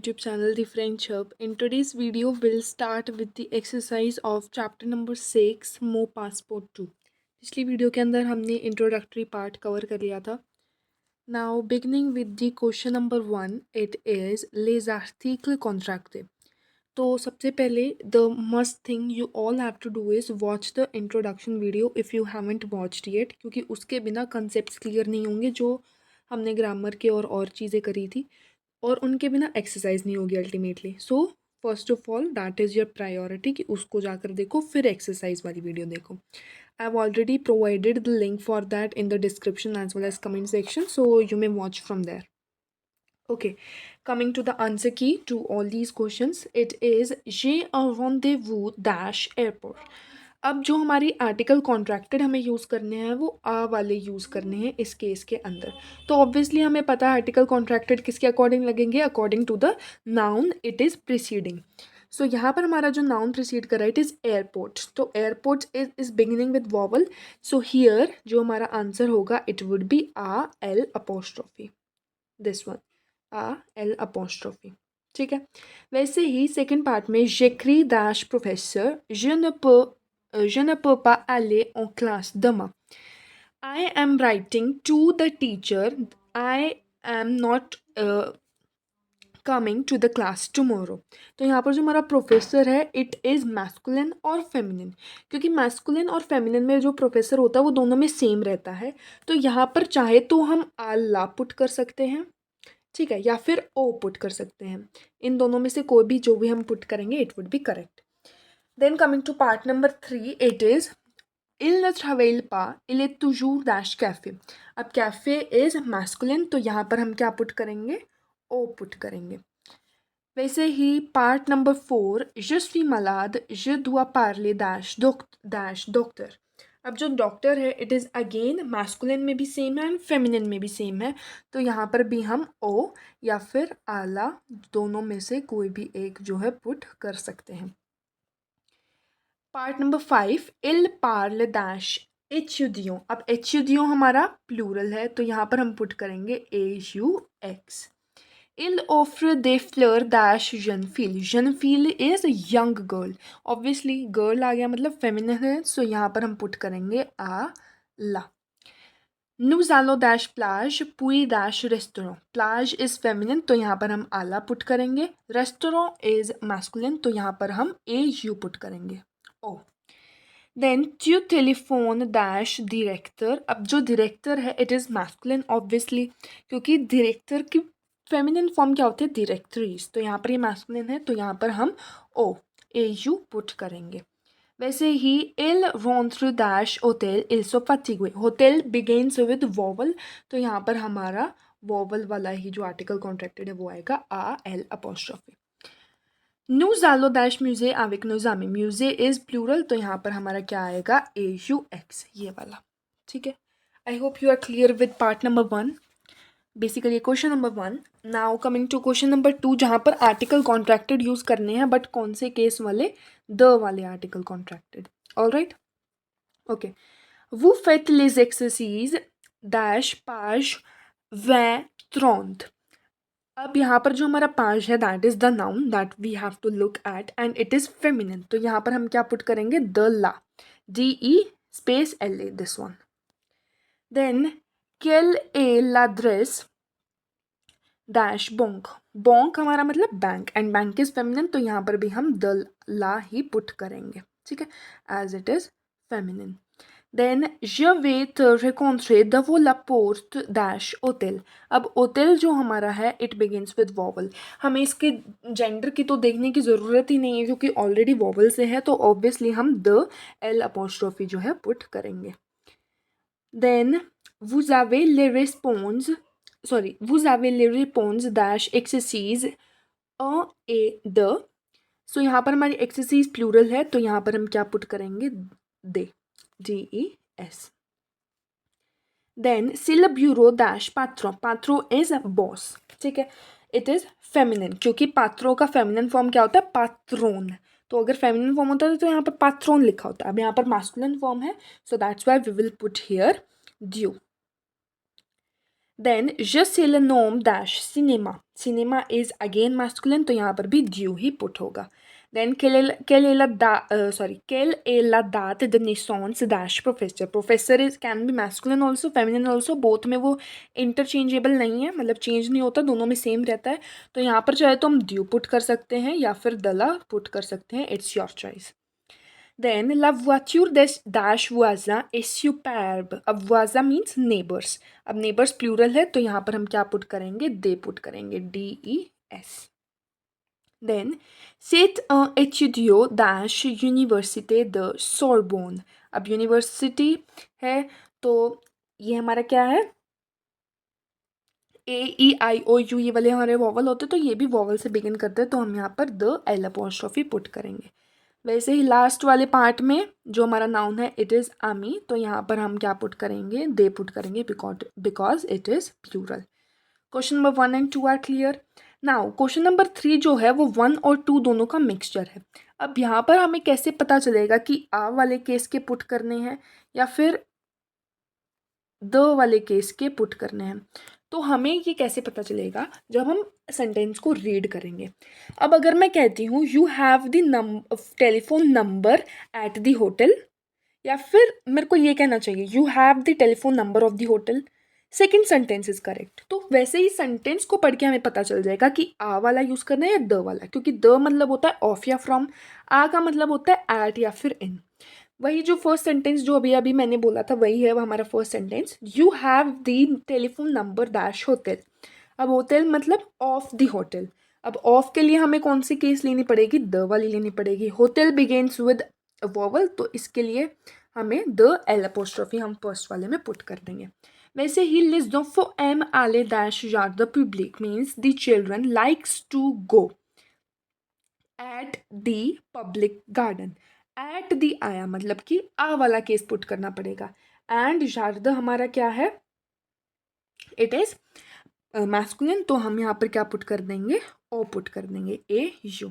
YouTube channel The French Hub. In today's video, we'll start with the exercise of chapter number 6, Mo Passport 2. पिछली video के अंदर हमने introductory part cover कर लिया था. Now, beginning with the question number 1, it is les articles contractés. तो सबसे पहले the must thing you all have to do is watch the introduction video if you haven't watched yet, क्योंकि उसके बिना concepts clear नहीं होंगे जो हमने ग्रामर के और चीज़ें करी थी, और उनके बिना एक्सरसाइज नहीं होगी ultimately. So first of all that is your priority कि उसको जाकर देखो, फिर एक्सरसाइज वाली वीडियो देखो. I have already provided the link for that in the description as well as comment section, so you may watch from there. Okay, coming to the answer key to all these questions, it is j'ai un rendez-vous dash airport. अब जो हमारी article contracted हमें use करने हैं वो आ वाले use करने हैं इस केस के अंदर. तो ऑब्वियसली हमें पता है आर्टिकल कॉन्ट्रैक्टेड किसके अकॉर्डिंग लगेंगे, according to the noun it is preceding. So यहाँ पर हमारा जो नाउन प्रिसीड कर रहा है इट इज़ एयरपोर्ट. तो airport is beginning with vowel. So here जो हमारा आंसर होगा इट वुड बी आ एल अपोस्ट्रोफी, दिस वन आ एल अपोस्ट्रोफी. ठीक है. वैसे ही सेकेंड पार्ट में j'écris dash professor je ne peux pas aller en classe demain. I am writing to the teacher. I am not coming to the class tomorrow. तो यहाँ पर जो हमारा प्रोफेसर है इट इज़ मैस्कुलिन और feminine, क्योंकि masculine और feminine में जो प्रोफेसर होता है वो दोनों में सेम रहता है. तो यहाँ पर चाहे तो हम आला पुट कर सकते हैं, ठीक है, या फिर ओ पुट कर सकते हैं. इन दोनों में से कोई भी जो भी हम पुट करेंगे it would be correct. Then coming to part number 3, it is il ne travaille pas, il est toujours dash cafe. अब कैफ़े इज़ मैस्कुलिन, तो यहाँ पर हम क्या पुट करेंगे, ओ पुट करेंगे. वैसे ही part number 4, je suis malade, je dois parler dash doctor. अब जो डॉक्टर है इट इज़ अगेन मैस्कुलिन में भी सेम है एंड फेमिनिन में भी सेम है. तो यहाँ पर भी हम ओ या फिर आला दोनों में से कोई भी एक जो है पुट कर सकते हैं. पार्ट नंबर 5, इल पार्ल डैश एच्यूडियो. अब एच्यूडियो हमारा प्लूरल है तो यहाँ पर हम पुट करेंगे AUX. इल ऑफ्र दे फ्लर डैश जनफील. जनफील is young girl. Obviously girl आ गया मतलब फेमिनिन है, सो यहाँ पर हम पुट करेंगे आ ला. Nous allons dash plage puis dash restaurant. Plage is feminine तो यहाँ पर हम आला पुट करेंगे. रेस्टोरेंट इज़ मैस्कुलिन तो यहाँ पर हम AU पुट करेंगे. ओ then to telephone dash director. अब जो डायरेक्टर है इट इज़ मैस्कुलिन ऑब्वियसली, क्योंकि डायरेक्टर की फेमिनिन फॉर्म क्या होती है, डायरेक्टरीज. तो यहाँ पर ये मैस्कुलिन है तो यहाँ पर हम ओ AU पुट करेंगे. वैसे ही इल रोंथ्र डैश होटेल इल्सो फतिgue. होटेल बिगेन्स विद वॉवल तो यहाँ पर हमारा वॉवल वाला ही जो आर्टिकल कॉन्ट्रैक्टेड है वो आएगा आ L apostrophe. Nous allons dash musée avec nos amis. म्यूज़े इज़ प्लूरल तो यहाँ पर हमारा क्या आएगा AUX, ये वाला. ठीक है. I hope you are clear with part number 1. Basically question number 1. Now coming to question number 2, जहाँ पर आर्टिकल कॉन्ट्रैक्टेड यूज़ करने हैं बट कौन से केस वाले, द वाले article contracted. Alright. Okay. Vous faites les exercices dash page 20. अब यहाँ पर जो हमारा पाँच है that is the noun that we have to look at and it is feminine. तो यहाँ पर हम क्या पुट करेंगे, द ला, DE space LA, this one. Then quelle est l'adresse dash बोंक. बोंक हमारा मतलब bank and bank is feminine तो यहाँ पर भी हम द ला ही पुट करेंगे. ठीक है, as it is feminine. Then je vais te rencontrer devant la porte dash hotel. अब होटल जो हमारा है इट बिगिन्स विद वॉवल. हमें इसके जेंडर की तो देखने की ज़रूरत ही नहीं है क्योंकि ऑलरेडी वॉवल से है, तो ऑब्वियसली हम द एल अपोस्ट्रोफी जो है पुट करेंगे. Then vous avez les réponses dash exercise अ ए द. सो यहाँ पर हमारी एक्सरसाइज प्लूरल है तो यहाँ पर हम क्या पुट करेंगे, दे, DES. देन सिल bureau dash Patro. Patro is boss. ठीक है, इट इज़ फेमिनिन क्योंकि पात्रो का फेमिनिन फॉर्म क्या होता है, पात्रोन. तो अगर फेमिनिन फॉर्म होता है तो यहाँ पर पात्रोन लिखा होता है. अब यहाँ पर मास्कुलिन फॉर्म है so that's why we will put here ड्यू. देन je sais le nom dash cinéma. Cinéma is again masculine, तो यहाँ पर भी ड्यू ही पुट होगा. Then quelle est la date de naissance dash professor. Professor is can be masculine also feminine also, both में वो इंटरचेंजेबल नहीं है, मतलब चेंज नहीं होता, दोनों में सेम रहता है. तो यहाँ पर चाहे तो हम ड्यू पुट कर सकते हैं या फिर दला पुट कर सकते हैं, it's your choice. Then la voiture dash voisin est superbe. अब voisin मीन्स नेबर्स. अब नेबर्स प्लूरल है तो यहाँ पर हम क्या पुट करेंगे, दे पुट करेंगे, DES. Then c'est un étudiant dash university the Sorbonne. अब यूनिवर्सिटी है तो ये हमारा क्या है, AEIOU ये वाले हमारे वॉवल होते तो ये भी वॉवल से बिगिन करते हैं, तो हम यहाँ पर द एल अपॉस्ट्रोफी पुट करेंगे. वैसे ही लास्ट वाले पार्ट में जो हमारा नाउन है इट इज़ अमी, तो यहाँ पर हम क्या पुट करेंगे, दे पुट करेंगे because it is plural. Question number 1 and 2 are clear. Now question number 3 जो है वो 1 और 2 दोनों का मिक्सचर है. अब यहाँ पर हमें कैसे पता चलेगा कि आ वाले केस के पुट करने हैं या फिर द वाले केस के पुट करने हैं. तो हमें ये कैसे पता चलेगा, जब हम सेंटेंस को रीड करेंगे. अब अगर मैं कहती हूँ you have the telephone number at the hotel, या फिर मेरे को ये कहना चाहिए you have the telephone number of the hotel, second sentence is correct. तो वैसे ही सेंटेंस को पढ़ के हमें पता चल जाएगा कि आ वाला यूज़ करना है या द वाला, क्योंकि द मतलब होता है ऑफ या फ्रॉम, आ का मतलब होता है एट या फिर इन. वही जो फर्स्ट सेंटेंस जो अभी अभी मैंने बोला था वही है वो हमारा first sentence, you have the telephone number dash hotel. अब होटल मतलब ऑफ द होटल. अब ऑफ के लिए हमें कौन सी केस लेनी पड़ेगी, द वाली लेनी पड़ेगी. होटल बिगेन्स विद वोवल, तो इसके लिए हमें द एल अपोस्ट्रोफी हम फर्स्ट वाले में पुट कर देंगे. वैसे ही les enfants aiment aller dash jardin public means the children likes to go at the public garden. At the आया मतलब कि आ वाला केस पुट करना पड़ेगा. एंड जार्द हमारा क्या है, इट इज मैस्कुलिन, तो हम यहाँ पर क्या पुट कर देंगे, ओ पुट कर देंगे, AU.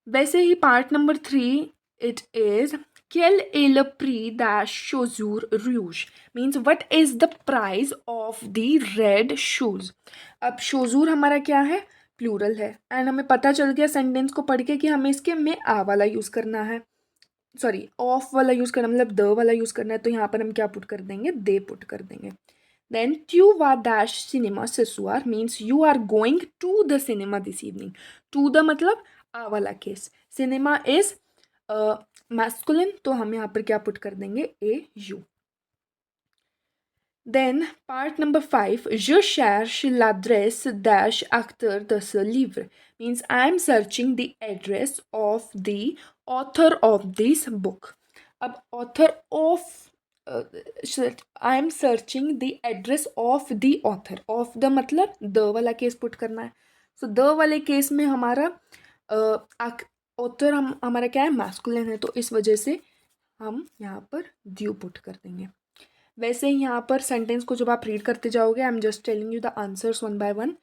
वैसे ही part number 3 it is quel est le prix des chaussures rouges means what is the price of the red shoes. अब शोजूर हमारा क्या है, प्लूरल है, एंड हमें पता चल गया सेंटेंस को पढ़ के कि हमें इसके में आ वाला यूज़ करना है, सॉरी ऑफ वाला यूज़ करना, मतलब द वाला यूज़ करना है, तो यहाँ पर हम क्या पुट कर देंगे, दे पुट कर देंगे. देन ट्यू वा डैश सिनेमा सेसुआर means you are going to the cinema this evening. To the मतलब आ वाला केस, सिनेमा इज मैस्कुलिन, तो हम यहाँ पर क्या पुट कर देंगे, AU. Then part number 5, je cherche l'adresse dash acteur de ce livre means I am searching the address of the author of this book. अब author of I am searching the address of the author. of the मतलब the वाला case put करना है. So the वाले case में हमारा author हमारा क्या है, मैस्कुलिन है, तो इस वजह से हम यहाँ पर ड्यू पुट कर देंगे. वैसे ही यहाँ पर सेंटेंस को जब आप रीड करते जाओगे, I am just telling you the answers one by one.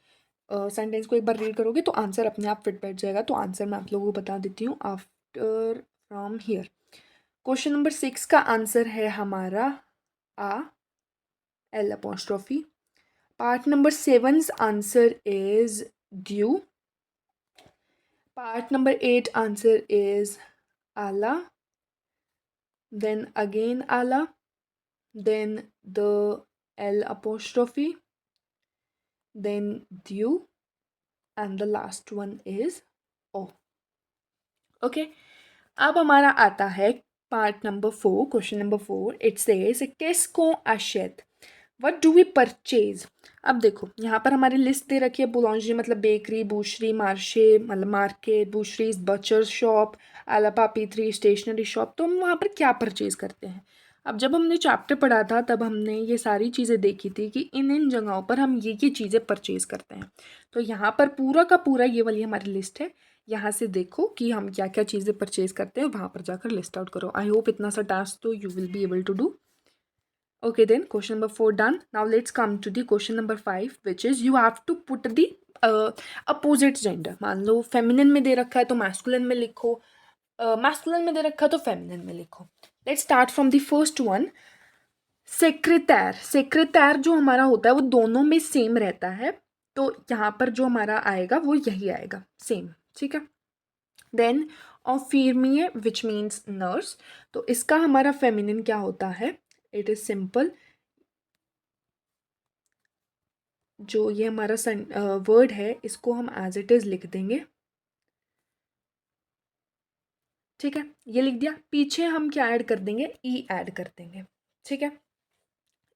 Sentence को एक बार रीड करोगे तो आंसर अपने आप फिट बैठ जाएगा. तो आंसर मैं आप लोगों को बता देती हूँ after from here. Question number 6 का आंसर है हमारा आ L apostrophe. Part number 7 answer is ड्यू. पार्ट नंबर 8 आंसर इज आला, देन अगेन आला, then the L apostrophe, then due, and the last one is O. Okay, अब हमारा आता है part number 4, question number 4. It says qu'est-ce qu'on achète, what do we purchase. अब देखो यहाँ पर हमारी लिस्ट दे रखी है, बुलॉन्जरी मतलब बेकरी, बूशरी, मार्शे मतलब मार्केट, बूशरीज बचर शॉप, आला पापीत्री स्टेशनरी शॉप. तो हम वहाँ पर क्या परचेज करते हैं. अब जब हमने चैप्टर पढ़ा था तब हमने ये सारी चीज़ें देखी थी कि इन इन जगहों पर हम ये चीज़ें परचेज़ करते हैं. तो यहाँ पर पूरा का पूरा ये वाली हमारी लिस्ट है. यहाँ से देखो कि हम क्या क्या चीज़ें परचेज़ करते हैं, वहाँ पर जाकर लिस्ट आउट करो. आई होप इतना सा टास्क तो you will be able to do. Okay, then question number 4 done. Now let's come to the question number 5, which is you have to put the opposite gender. मान लो feminine में दे रखा है तो masculine में लिखो, मैस्कुलिन में दे रखा है तो फेमिनिन में लिखो. Let's start from the first one. सेक्रेटैर, सेक्रेटैर जो हमारा होता है वो दोनों में सेम रहता है, तो यहाँ पर जो हमारा आएगा वो यही आएगा, सेम, ठीक है। देन ऑफिर्मिए विच मीन्स नर्स, तो इसका हमारा फेमिनिन क्या होता है, इट इज सिंपल, जो ये हमारा वर्ड है इसको हम एज इट इज लिख देंगे, ठीक है, ये लिख दिया। पीछे हम क्या ऐड कर देंगे, ई ऐड कर देंगे, ठीक है।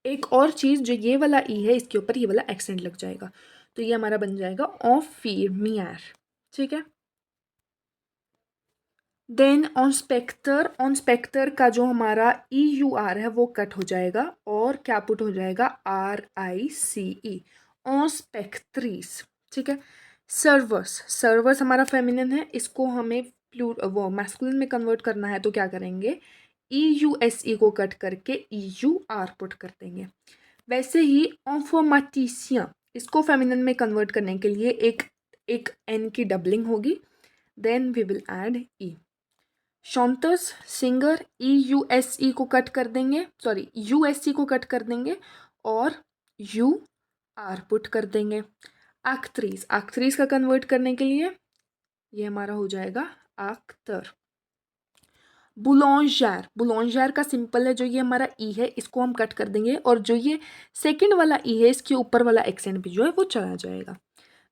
एक और चीज़, जो ये वाला ई है इसके ऊपर ये वाला एक्सेंट लग जाएगा, तो ये हमारा बन जाएगा ऑफिर्मियर, ठीक है। देन ऑन स्पेक्टर का जो हमारा ई यू आर है वो कट हो जाएगा और क्या पुट हो जाएगा, are I C E, on स्पेक्ट्रीस, ठीक है। सर्वर्स, सर्वर्स हमारा फेमिनिन है, इसको हमें वो मैस्कुलिन में कन्वर्ट करना है, तो क्या करेंगे, ई यू एस ई को कट करके ई यू आर पुट कर देंगे। वैसे ही इंफॉर्मेटिशियन, इसको फेमिनिन में कन्वर्ट करने के लिए एक एक एन की डबलिंग होगी, then we will add E. शॉन्टर्स, singer, E U S E को कट कर देंगे, सॉरी यू एस सी को कट कर देंगे और यू आर पुट कर देंगे। एक्ट्रीस, एक्ट्रीस का कन्वर्ट करने के लिए ये हमारा हो जाएगा एक्टर। बुलॉन्जर, बुलॉन्जर का सिंपल है, जो ये हमारा ई है इसको हम कट कर देंगे और जो ये सेकंड वाला ई है इसके ऊपर वाला एक्सेंट भी जो है वो चला जाएगा।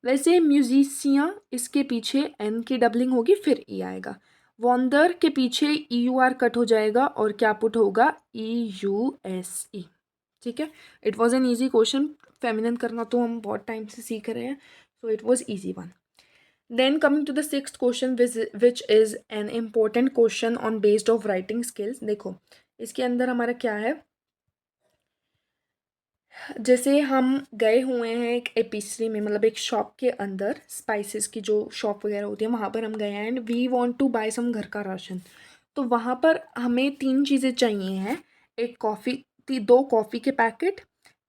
वैसे म्यूजिशियन, इसके पीछे एन की डबलिंग होगी फिर ई आएगा। वॉन्डर के पीछे ई यू आर कट हो जाएगा और क्या पुट होगा, ई यू एस ई, ठीक है। It was an easy question, feminine करना तो हम बहुत टाइम से सीख रहे हैं, so it was easy one. Then coming to the sixth question, which is an important question on based of writing skills। देखो इसके अंदर हमारा क्या है, जैसे हम गए हुए हैं एक एपिस्ट्री में, मतलब एक शॉप के अंदर, स्पाइसेस की जो शॉप वगैरह होती है वहाँ पर हम गए हैं and we want to buy some घर का राशन। तो वहाँ पर हमें तीन चीज़ें चाहिए हैं, एक कॉफ़ी, दो कॉफ़ी के पैकेट,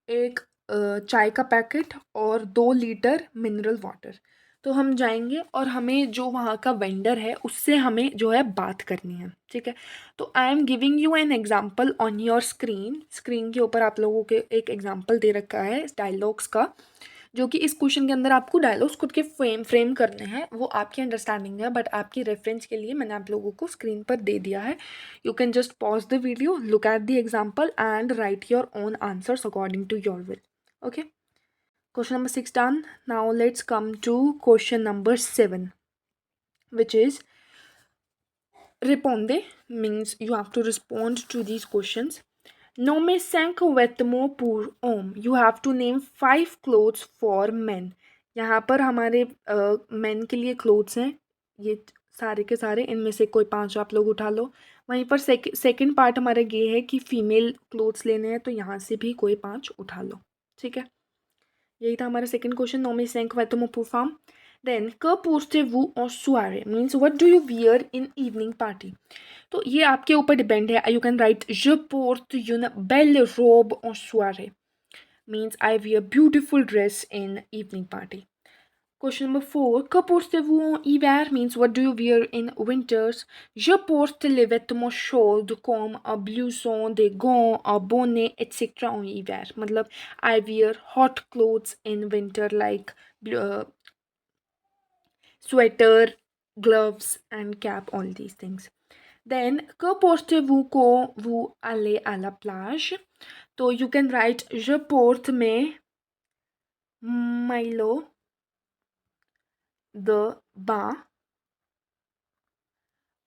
एक चाय का पैकेट और 2 लीटर मिनरल वाटर। तो हम जाएंगे और हमें जो वहाँ का वेंडर है उससे हमें जो है बात करनी है, ठीक है। तो I am giving you an example on your screen, screen के ऊपर आप लोगों के एक एग्जाम्पल दे रखा है डायलॉग्स का, जो कि इस क्वेश्चन के अंदर आपको डायलॉग्स खुद के फ्रेम करने हैं, वो आपकी अंडरस्टैंडिंग है, बट आपकी रेफरेंस के लिए मैंने आप लोगों को स्क्रीन पर दे दिया है। You can just pause the video, look at the example and write your own answers according to your will, okay. Question number 6 done. Now let's come to question number 7, which is responde, means you have to respond to these questions. Nome cinq vêtements pour homme. You have to name 5 clothes for men. यहाँ पर हमारे men के लिए clothes हैं, ये सारे के सारे, इनमें से कोई 5 आप लोग उठा लो। वहीं पर सेकंड पार्ट हमारा ये है कि फीमेल क्लोथ्स लेने हैं, तो यहाँ से भी कोई 5 उठा लो, ठीक है। यही था हमारा सेकंड क्वेश्चन, नॉमी सेंक वैतमो परफॉर्म। देन क पूछते वू और सुआरे, means what do you wear in evening party. तो ये आपके ऊपर डिपेंड है, you can write je porte une belle robe en soirée, means I wear beautiful dress in evening party. Question number 4, que portez-vous en hiver, means what do you wear in winters. Je porte les vêtements chauds comme un blouson, des gants, un bonnet, etc. en hiver. मतलब I wear hot clothes in winter like sweater, gloves and cap, all these things. Then que portez-vous quand vous allez à la plage. तो you can write je porte mes maillots de bain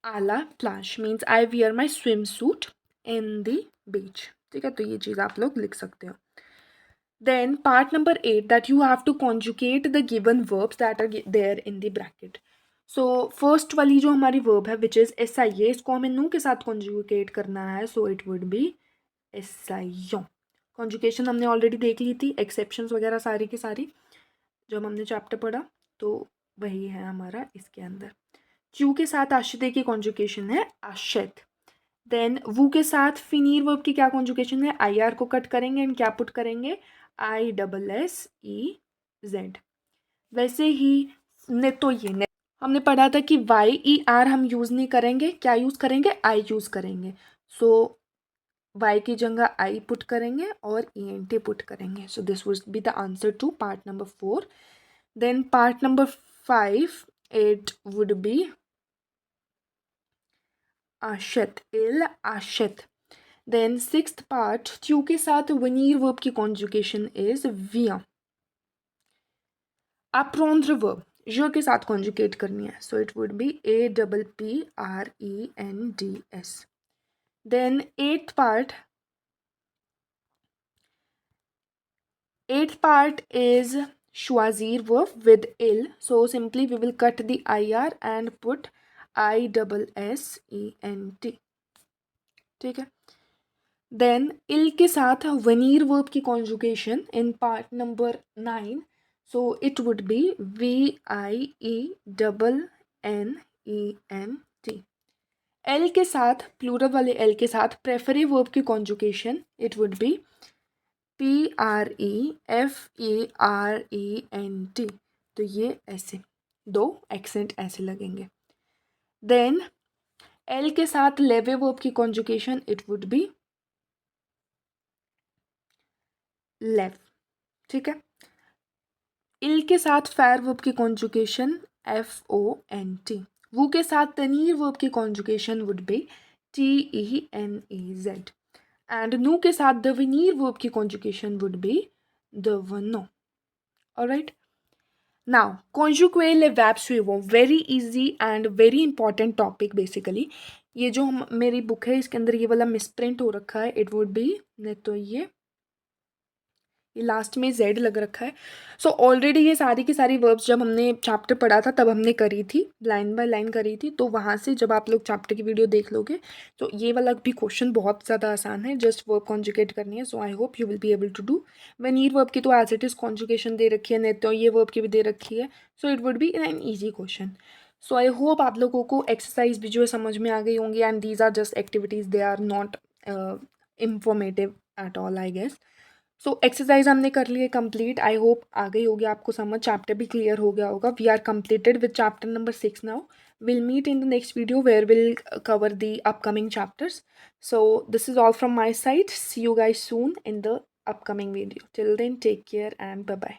à la plage, means I wear my swimsuit in the beach, ठीक है। तो ये चीज़ आप लोग लिख सकते हो। Then part number 8, that you have to conjugate the given verbs that are there in the bracket. So first वाली जो हमारी verb है which is SIA, इसको हमें नु के साथ conjugate करना है, so it would be SION। conjugation हमने already देख ली थी, exceptions वगैरह सारी की सारी जब हमने चैप्टर पढ़ा, तो वही है हमारा इसके अंदर। क्यू के साथ आश्रित की कॉन्जुकेशन है आश्रित। देन वू के साथ फिनीर वर्ब की क्या कॉन्जुकेशन है, आई आर को कट करेंगे एंड क्या पुट करेंगे, ISSEZ। वैसे ही ने तो ये हमने पढ़ा था कि YER हम यूज़ नहीं करेंगे, क्या यूज़ करेंगे, आई यूज़ करेंगे। सो वाई की जगह आई पुट करेंगे और ENT पुट करेंगे. So this would be the answer to part number 4. Then part number 5, it would be आशित, इल आशित. देन 6th पार्ट, क्यू के साथ वनीर वर्ब की कॉन्जुगेशन इज विया. अप्रोंद्र वर्ब ज के साथ कॉन्जुगेट करनी है. So it would be APPRENDS. Then 8th part is Shwazir verb with ill. So simply we will cut the IR and put ISSENT. ठीक है. Then ill के साथ वनीर verb की conjugation in part number 9. So it would be VIENNENT. L के साथ plural वाले L के साथ प्रेफरेटिव वर्ब की conjugation it would B PREFERENT. तो ये ऐसे दो एक्सेंट ऐसे लगेंगे. देन L के साथ लेवे वर्ब की कॉन्जुगेशन इट वुड बी लेव. ठीक है. इल के साथ फैर वर्ब की कॉन्जुगेशन FONT. वू के साथ तनीर वर्ब की conjugation would be TENEZ. And नू के साथ द वनीर वर्ब की कॉन्जुगेशन वुड बी द वनो. ऑलराइट. नाउ कॉन्जुगेल वर्ब सुइवो, very easy and very important topic basically. ये जो मेरी बुक है इसके अंदर ये वाला मिसप्रिंट हो रखा है. इट वुड बी, नहीं तो ये लास्ट में Z लग रखा है. सो ऑलरेडी ये सारी की सारी वर्ब्स जब हमने चैप्टर पढ़ा था तब हमने करी थी, लाइन बाय लाइन करी थी. तो वहाँ से जब आप लोग चैप्टर की वीडियो देख लोगे तो ये वाला भी क्वेश्चन बहुत ज़्यादा आसान है. जस्ट वर्ब कॉन्जुगेट करनी है. So I hope you will be able to do. वनीर वर्ब की तो एज इट इज़ कॉन्जुगेशन दे रखी है, नहीं तो ये वर्ब की भी दे रखी है. So it would B an easy question. So I hope आप लोगों को एक्सरसाइज भी जो है समझ में आ गई होंगी. And these are just activities, they are not informative at all I guess. So exercise हमने कर ली है कंप्लीट. आई होप आ गई होगी आपको समझ. चैप्टर भी क्लियर हो गया होगा. We are completed with chapter number 6 now. We'll meet in the next video where we'll cover the upcoming chapters. So this is all from my side. See you guys soon in the upcoming video. Till then, take care and bye bye.